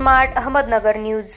Smart Ahmednagar news.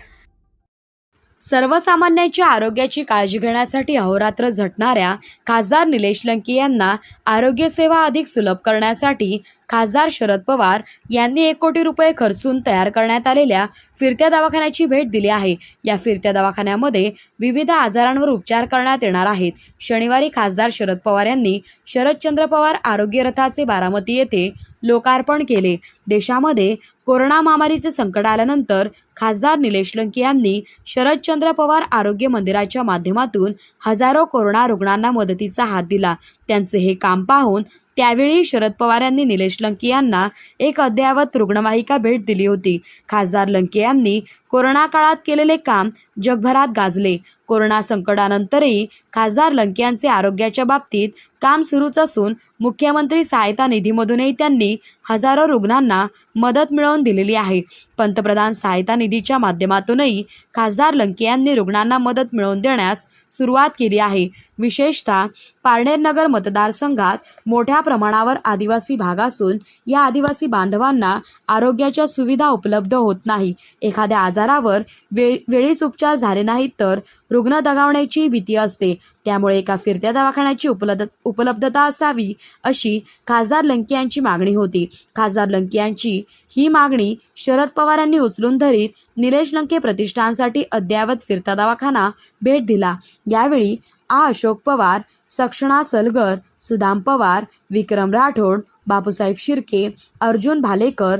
सर्वसामान्यांच्या आरोग्याची काळजी घेण्यासाठी अहोरात्र झटणाऱ्या खासदार निलेश लंके यांना आरोग्य सेवा अधिक सुलभ करण्यासाठी खासदार शरद पवार यांनी 1 कोटी रुपये खर्चून तयार करण्यात आलेल्या फिरत्या दवाखान्याची भेट दिली आहे। या फिरत्या दवाखान्यामध्ये विविध आजारांवर उपचार करण्यात येणार आहेत। शनिवारी खासदार शरद पवार यांनी शरदचंद्र पवार आरोग्य रथाचे बारामती येथे लोकार्पण केले। देशामध्ये कोरोना महामारीचे संकट आल्यानंतर खासदार निलेश लंके यांनी शरदचंद्र पवार आरोग्य मंदिराच्या माध्यमातून हजारो कोरोना रुग्णांना मदतीचा हात दिला। त्यांचे हे काम पाहून त्यावेळी शरद पवार यांनी निलेश लंके यांना एक अद्ययावत रुग्णवाहिका भेट दिली होती। खासदार लंके यांनी कोरोना काळात केलेले काम जगभरात गाजले। कोरोना संकटानंतरही खासदार लंके यांचे आरोग्याच्या बाबतीत काम सुरूच असून मुख्यमंत्री सहायता निधीमधूनही त्यांनी हजारो रुग्णांना मदत मिळवून दिलेली आहे। पंतप्रधान सहायता निधीच्या माध्यमातूनही खासदार लंके यांनी रुग्णांना मदत मिळवून देण्यास सुरुवात केली आहे। विशेषतः पारनेर नगर मतदारसंघात मोठ्या प्रमाणावर आदिवासी भाग असून या आदिवासी बांधवांना आरोग्याच्या सुविधा उपलब्ध होत नाही। एखाद्या आजारावर वेळीच उपचार झाले नाहीत तर रुग्ण दगावण्याची भीती असते। त्यामुळे एका फिरत्या दवाखान्याची उपलब्धता असावी अशी खासदार लंके यांची मागणी होती। खासदार लंके यांची ही मागणी शरद पवार यांनी उचलून धरीत निलेश लंके प्रतिष्ठानसाठी अद्ययावत फिरता दवाखाना भेट दिला। यावेळी अशोक पवार, सक्षणा सलगर, सुदाम पवार, विक्रम राठोड, बापूसाहेब शिर्के, अर्जुन भालेकर,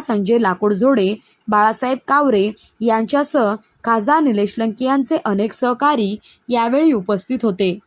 संजय लाकूडझोडे, बाळासाहेब कावरे यांच्यासह खासदार निलेश लंके यांचे अनेक सहकारी यावेळी उपस्थित होते।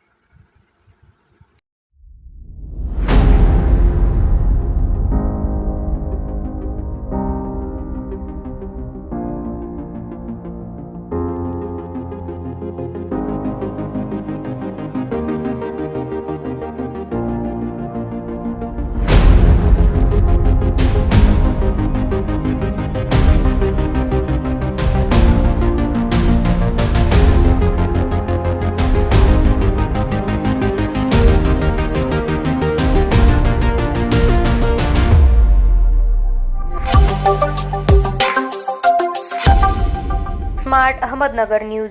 Smart Ahmednagar news.